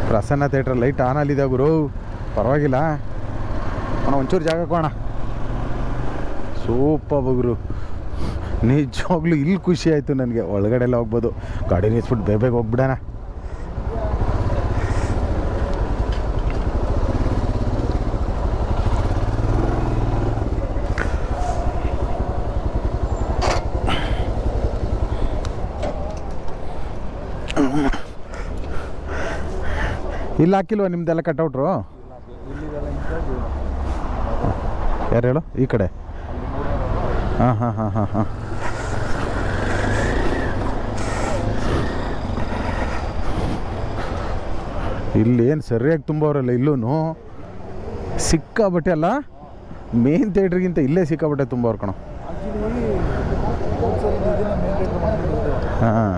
Prasanna theatre light on ಅಲ್ಲಿದೆ ಗುರು, ಪರವಾಗಿಲ್ಲ ಅಣ್ಣ. ಒಂಚೂರು ಜಾಗ ಕೋಣ. ಸೂಪರ್ ಗುರು, ನಿಜವಾಗ್ಲೂ ಇಲ್ಲಿ ಖುಷಿ ಆಯಿತು ನನಗೆ. ಒಳಗಡೆ ಎಲ್ಲ ಹೋಗ್ಬೋದು, ಗಾಡಿ ನಿಲ್ಸ್ಬಿಟ್ಟು ಬೇಗ ಹೋಗ್ಬಿಡೋಣ. ಇಲ್ಲಿ ಹಾಕಿಲ್ವ ನಿಮ್ದೆಲ್ಲ ಕಟ್ಔಟ್ರು? ಯಾರು ಹೇಳು? ಈ ಕಡೆ. ಹಾಂ ಹಾಂ ಹಾಂ ಹಾಂ ಹಾಂ. ಇಲ್ಲಿ ಏನು ಸರಿಯಾಗಿ ತುಂಬವ್ರಲ್ಲ ಇಲ್ಲೂ ಸಿಕ್ಕಾಬಟ್ಟೆ ಅಲ್ಲ. ಮೇನ್ ಥಿಯೇಟ್ರಿಗಿಂತ ಇಲ್ಲೇ ಸಿಕ್ಕಾಬಟ್ಟೆ ತುಂಬವ್ರು ಕಣೋ. ಹಾಂ,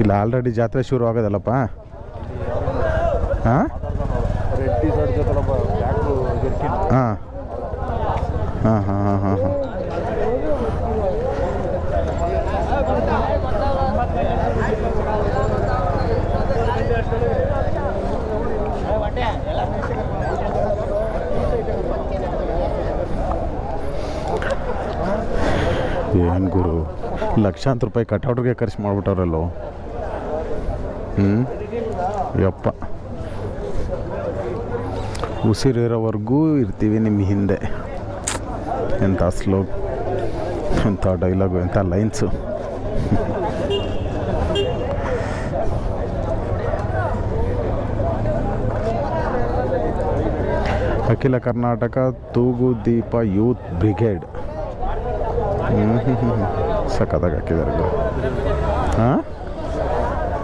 ಇಲ್ಲ ಆಲ್ರೆಡಿ ಜಾತ್ರೆ ಶುರು ಆಗೋದಲ್ಲಪ್ಪ. ಹಾಂ ಹಾಂ ಹಾಂ ಹಾಂ ಹಾಂ ಹಾಂ ಹಾಂ. ಏನು ಗುರು, ಲಕ್ಷಾಂತರ ರೂಪಾಯಿ ಕಟ್ಔಟ್ಗೆ ಖರ್ಚು ಮಾಡಿಬಿಟ್ಟವ್ರಲ್ಲೋ. ಯಪ್ಪ, ಉಸಿರಿರೋವರೆಗೂ ಇರ್ತೀವಿ ನಿಮ್ಮ ಹಿಂದೆ. ಎಂಥ ಸ್ಲೋಗ್, ಎಂಥ ಡೈಲಾಗು, ಎಂಥ ಲೈನ್ಸು. ಅಖಿಲ ಕರ್ನಾಟಕ ತೂಗುದೀಪ ಯೂತ್ ಬ್ರಿಗೇಡ್. ಸಖತ್ತಾಗಿ ಹಾಕಿದ್ದಾರೆ. ಹಾಂ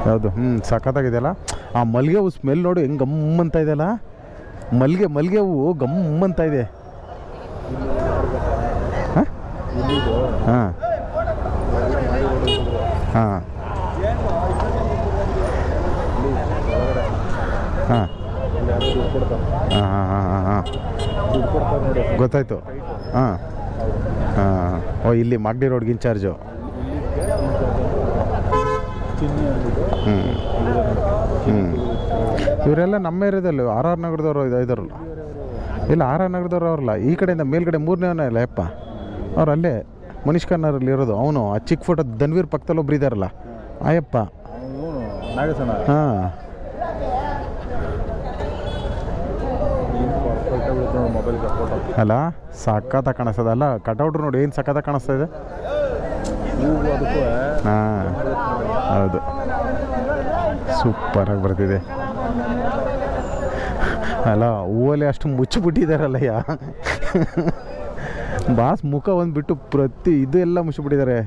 ಯಾವುದು? ಸಖತ್ತಾಗಿದೆಯಲ್ಲ. ಆ ಮಲ್ಲಿಗೆ ಹೂವು ಸ್ಮೆಲ್ ನೋಡು ಹೆಂಗೆ ಗಮ್ಮಂತ ಇದೆಯಲ್ಲ. ಮಲ್ಲಿಗೆ ಹೂವು ಗಮ್ಮಂತ ಇದೆ. ಹಾಂ ಹಾಂ ಹಾಂ ಹಾಂ ಹಾಂ ಹಾಂ ಹಾಂ ಗೊತ್ತಾಯ್ತು. ಹಾಂ ಹಾಂ, ಓ ಇಲ್ಲಿ ಮಾಗಡಿ ರೋಡ್ಗೆ ಇನ್ಚಾರ್ಜು. ಇವರೆಲ್ಲ ನಮ್ಮ ಏರಿಯಾದಲ್ಲಿ ಆರ್ ನಗರದವರು ಇದಾರಲ್ಲ. ಇಲ್ಲ, ಆರ್ ನಗರದವ್ರು ಅವ್ರಲ್ಲ, ಈ ಕಡೆಯಿಂದ ಮೇಲ್ಗಡೆ 3ನೇ ಇಲ್ಲ ಯಪ್ಪ, ಅವ್ರು ಅಲ್ಲೇ ಮನೀಶ್ ಖನ್ನಾರಲ್ಲಿ ಇರೋದು. ಅವನು ಆ ಚಿಕ್ಕ ಫೋಟೋ ಧನ್ವೀರ್ ಪಕ್ಕದಲ್ಲಿ ಒಬ್ರು ಇದ್ದಾರಲ್ಲ, ಆಯಪ್ಪ. ಹಾಂ, ಅಲ್ಲ ಸಖತ್ತ ಕಾಣಿಸ್ತದ. ಅಲ್ಲ ಕಟೌಟ್ರು ನೋಡಿ ಏನು ಸಖತ್ತ ಕಾಣಿಸ್ತಾ ಇದೆ. ಹಾಂ ಹೌದು, ಸೂಪರಾಗಿ ಬರ್ತಿದೆ. ಅಲ್ಲ ಹೂವಲ್ಲಿ ಅಷ್ಟು ಮುಚ್ಚಿಬಿಟ್ಟಿದ್ದಾರಲ್ಲಯ್ಯ. ಬಾಸ್ ಮುಖ ಒಂದು ಬಿಟ್ಟು ಪ್ರತಿ ಇದು ಎಲ್ಲ ಮುಚ್ಚಿಬಿಟ್ಟಿದ್ದಾರೆ.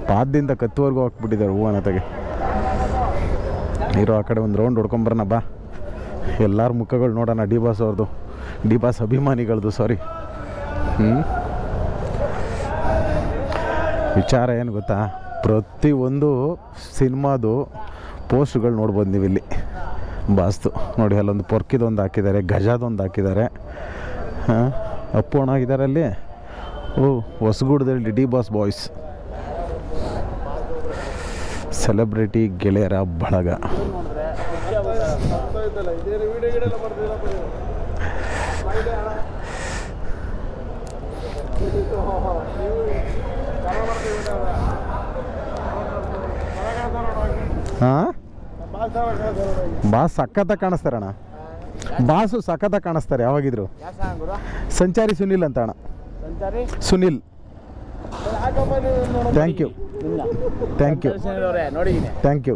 ಪಾದದಿಂದ ಕತ್ತುವರೆಗೂ ಹಾಕ್ಬಿಟ್ಟಿದ್ದಾರೆ ಹೂವನ ತೆಗೆ. ಇರೋ ಆ ಕಡೆ ಒಂದು ರೌಂಡ್ ಹೊಡ್ಕೊಂಬರೋಣ ಬಾ, ಎಲ್ಲರ ಮುಖಗಳು ನೋಡೋಣ. ಡಿ ಬಾಸ್ ಅವ್ರದ್ದು, ಡಿ ಬಾಸ್ ಅಭಿಮಾನಿಗಳದ್ದು, ಸಾರಿ. ವಿಚಾರ ಏನು ಗೊತ್ತಾ, ಪ್ರತಿಯೊಂದು ಸಿನಿಮಾದು ಪೋಸ್ಟ್ಗಳು ನೋಡ್ಬೋದು ನೀವು ಇಲ್ಲಿ. ಬಾಸ್ತು ನೋಡಿ, ಅಲ್ಲೊಂದು ಪೊರ್ಕಿದೊಂದು ಹಾಕಿದ್ದಾರೆ, ಗಜಾದೊಂದು ಹಾಕಿದ್ದಾರೆ. ಹಾಂ, ಅಪ್ಪು ಅಣ್ಣ ಆಗಿದ್ದಾರೆ ಅಲ್ಲಿ. ಓ, ಹೊಸಗೂಡದಲ್ಲಿ ಡಿ ಬಾಸ್ ಬಾಯ್ಸ್ ಸೆಲೆಬ್ರಿಟಿ ಗೆಳೆಯರ ಬಳಗ. ಹಾಂ, ಬಾಸ್ ಸಖತ್ತಾಗಿ ಕಾಣಿಸ್ತಾರೆ ಅಣ್ಣ. ಬಾಸು ಸಖತ್ತಾಗಿ ಕಾಣಿಸ್ತಾರೆ ಯಾವಾಗಿದ್ರು. ಸಂಚಾರಿ ಸುನಿಲ್ ಅಂತ ಅಣ್ಣ. Sunil, thank you thank you thank you.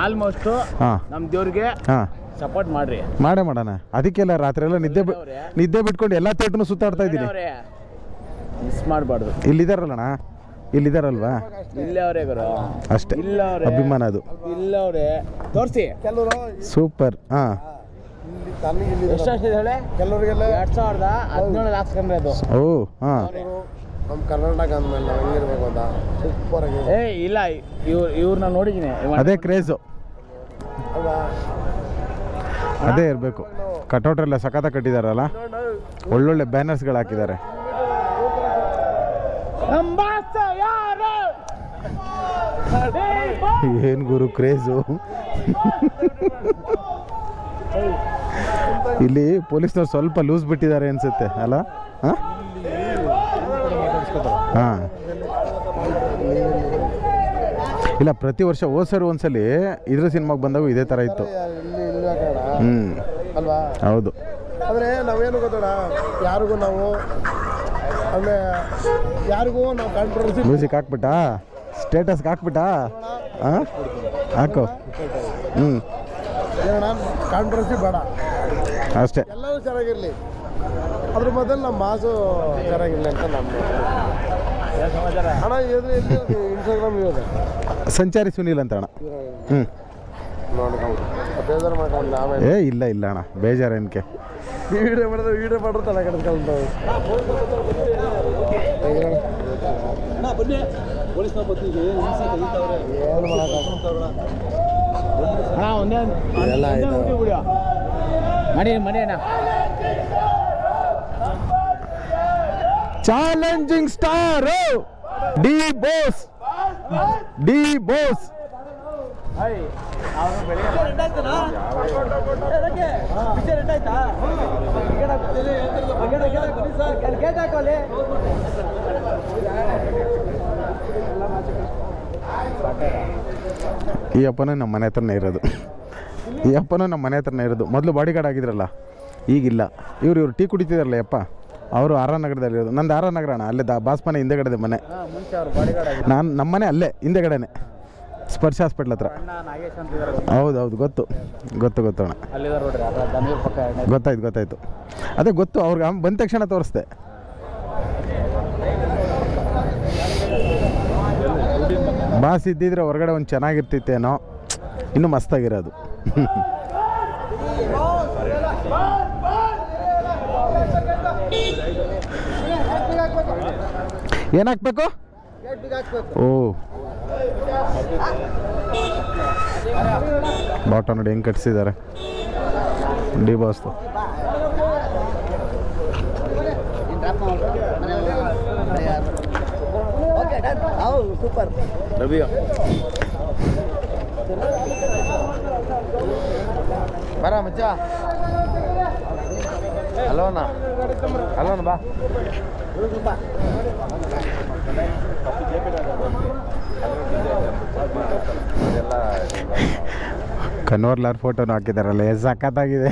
Almost ಹಾಂ, ನಮ್ಮ ದೇವ್ರಿಗೆ ಹಾಂ ಸಪೋರ್ಟ್ ಮಾಡ್ರಿ. ಮಾಡೋಣ. ಅದಕ್ಕೆಲ್ಲ ರಾತ್ರಿ ಎಲ್ಲ ನಿದ್ದೆ ಬಿಟ್ಕೊಂಡು ಎಲ್ಲ ಥಿಯೇಟ್ರನ್ನು ಸುತ್ತಾಡ್ತಾ ಇದ್ದೀನಿ. ಮಿಸ್ ಮಾಡಬಾರ್ದು. ಇಲ್ಲಿದ್ದಾರಲ್ಲಣ್ಣ, ಇಲ್ಲಿದ್ದಾರಲ್ವಾ, ಇಲ್ಲೇ ಅವರೇ ಗುರು, ಅಷ್ಟೇ ಅಭಿಮಾನ ಅದು. ಇಲ್ಲ ಅವರೇ ತೋರಿಸಿ ಸೂಪರ್. ಹಾಂ, ಎಷ್ಟು ವರ್ಷ ಹೇಳಿ? ಕೆಲವರಿಗೆಲ್ಲ 2017 ಹಾಕ್ಸ್ಕೊಂಡ್ರೆ ಅದು. ಓ ಹಾಂ, ನಮ್ಮ ಕರ್ನಾಟಕ ಅಂದಮೇಲೆ ನಾವು ಹೆಂಗಿರ್ಬೇಕು ಅಂತ ಸೂಪರ್ ಆಗಿ. ಇಲ್ಲ ಇವ್ರನ್ನ ನೋಡಿದ್ದೀನಿ. ಅದೇ ಕ್ರೇಜು, ಅದೇ ಇರಬೇಕು. ಕಟೌಟ್ರೆಲ್ಲ ಸಖತ್ತ ಕಟ್ಟಿದಾರಲ್ಲ, ಒಳ್ಳೊಳ್ಳೆ ಬ್ಯಾನರ್ಸ್ಗಳು ಹಾಕಿದ್ದಾರೆ. ಏನು ಗುರು ಕ್ರೇಜು. ಇಲ್ಲಿ ಪೊಲೀಸ್ನವ್ರು ಸ್ವಲ್ಪ ಲೂಸ್ ಬಿಟ್ಟಿದ್ದಾರೆ ಅನ್ಸುತ್ತೆ ಅಲ್ಲ? ಹಾಂ ಹಾಂ ಇಲ್ಲ, ಪ್ರತಿ ವರ್ಷ ಹೋದ್ಸರಿ ಒಂದ್ಸಲಿ ಇದ್ರ ಸಿನಿಮಾಗೆ ಬಂದಾಗ ಇದೇ ಥರ ಇತ್ತು. ಇಲ್ಲಿ ಇಲ್ವಾ ಕಣ ಹ್ಞೂ ಅಲ್ವಾ? ಹೌದು. ಆದರೆ ನಾವೇನು ಗೊತ್ತೋಣ, ಯಾರಿಗೂ ನಾವು ಅಂದರೆ ಯಾರಿಗೂ ನಾವು ಕಾಂಟ್ರವರ್ಸಿ ಮ್ಯೂಸಿಕ್ ಹಾಕ್ಬಿಟ್ಟಾ, ಸ್ಟೇಟಸ್ಗೆ ಹಾಕ್ಬಿಟ್ಟಾ? ಹಾಂ ಹಾಕು. ಹ್ಞೂ ಏನಣ್ಣ, ಕಾಂಟ್ರವರ್ಸಿ ಬೇಡ, ಅಷ್ಟೇ. ಎಲ್ಲರೂ ಚೆನ್ನಾಗಿರಲಿ. ಅದ್ರ ಮೊದಲು ನಮ್ಮ ಮಾಸು ಚೆನ್ನಾಗಿರಲಿ ಅಂತ ನಮ್ಮ ಅಣ್ಣ. ಎಲ್ಲಿ ಇನ್ಸ್ಟಾಗ್ರಾಮ್ ಇರೋದು ಸಂಚಾರಿ ಸುನೀಲ್ ಅಂತ ಅಣ್ಣ. ಹ್ಞೂ ನೋಡ್ಕೊಂಡು ಬೇಜಾರು ಮಾಡ್ಕೊಂಡು ಆಮೇಲೆ ಇಲ್ಲ ಇಲ್ಲ ಅಣ್ಣ, ಬೇಜಾರೇನಕ್ಕೆ. ವೀಡಿಯೋ ಮಾಡಿದ್ರೆ ತಲೆ ಕೆಡಿಸ್ಕೊಂತಾವೆ. ಏನು ಮಾಡೋಕ್ಕಾಗಲ್ಲ. ಅಣ್ಣ ಒಂದೇ ಎಲ್ಲ ಆಯ್ತು. ಮನೆ ಅಣ್ಣ. Challenging star D Bose. D Bose ಈ ಅಪ್ಪನೂ ನಮ್ಮ ಮನೆ ಹತ್ರನೇ ಇರೋದು. ಮೊದಲು ಬಾಡಿ ಗಾರ್ಡ್ ಆಗಿದ್ರಲ್ಲ, ಈಗಿಲ್ಲ. ಇವ್ರು ಟೀ ಕುಡಿತಿದಾರಲ್ಲ ಯಪ್ಪ, ಅವರು ಆರ್ ಆರ್ ನಗರದಲ್ಲಿ ಇರೋದು. ನಂದು ಆರ್ ಆರ್ ನಗರ ಅಣ್ಣ, ಅಲ್ಲೇ ಬಾಸ್ ಮನೆ ಹಿಂದೆಗಡೆ ಮನೆ. ಮುಂಚೆ ಅವ್ರು ಬಾಡಿಗಾರ್ಡ್ ನಾನು ನಮ್ಮ ಮನೆ ಅಲ್ಲೇ ಹಿಂದೆಗಡೆನೆ, ಸ್ಪರ್ಶ ಹಾಸ್ಪಿಟ್ಲ್ ಹತ್ರ. ಅಣ್ಣ ನಾಗೇಶ್ ಅಂತ ಇದ್ದಾರೆ. ಹೌದು ಗೊತ್ತು ಅಣ್ಣ. ಅಲ್ಲಿದ್ದಾರೆ ನೋಡ್ರಿ, ಅದ್ರ ದನೂರ್ ಪಕ್ಕ ಎಣ್ಣೆ. ಗೊತ್ತಾಯ್ತು. ಅದೇ ಗೊತ್ತು, ಅವ್ರಿಗೆ ಬಂದ ತಕ್ಷಣ ತೋರಿಸ್ದೆ. ಬಾಸ್ ಇದ್ದಿದ್ರೆ ಹೊರಗಡೆ ಒಂದು ಚೆನ್ನಾಗಿರ್ತಿತ್ತೇನೋ, ಇನ್ನೂ ಮಸ್ತಾಗಿರೋದು. ಏನಾಕ್ಬೇಕು? ಓ ಬಾಟ ನೋಡಿ ಹೆಂಗೆ ಕಟ್ಸಿದ್ದಾರೆ ಡಿ ಬಾಸ್ದು. ಸೂಪರ್ ರವಿಯೋ ಬರ ಮಚ್ಚ. ಹಲೋನ ಬಾ. ಕನ್ವರ್ಲಾರ್ ಫೋಟೋನು ಹಾಕಿದಾರಲ್ಲ, ಎಷ್ಟು ಸಖತ್ತಾಗಿದೆ.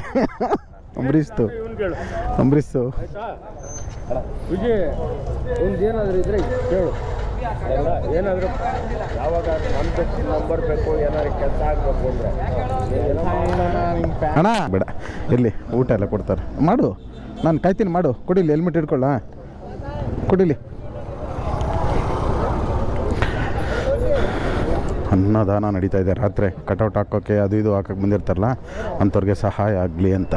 ಅಂಬರೀಶ್ದು ವಿಜಯ್ ಒಂದು ಏನಾದರೂ ಇದ್ರೆ ಕೇಳು. ಏನಾದರೂ ಯಾವಾಗ ನಮ್ಮ ನಂಬರ್ ಬೇಕು, ಏನಾದ್ರು ಕೆಲಸ ಆಗಬೇಕು ಅಂದರೆ ಅಣ್ಣ ಬೇಡ, ಇರಲಿ, ಊಟ ಎಲ್ಲ ಕೊಡ್ತಾರೆ. ಮಾಡು, ನಾನು ಕಾಯ್ತೀನಿ, ಮಾಡು. ಕೊಡಿಲಿ, ಹೆಲ್ಮೆಟ್ ಇಟ್ಕೊಳ್ಳ, ಕೊಡಿಲಿ. ಅನ್ನದಾನ ನಡೀತಾ ಇದೆ ರಾತ್ರಿ. ಕಟೌಟ್ ಹಾಕೋಕ್ಕೆ ಅದು ಇದು ಹಾಕೋಕ್ಕೆ ಬಂದಿರ್ತಾರಲ್ಲ, ಅಂಥವ್ರಿಗೆ ಸಹಾಯ ಆಗಲಿ ಅಂತ.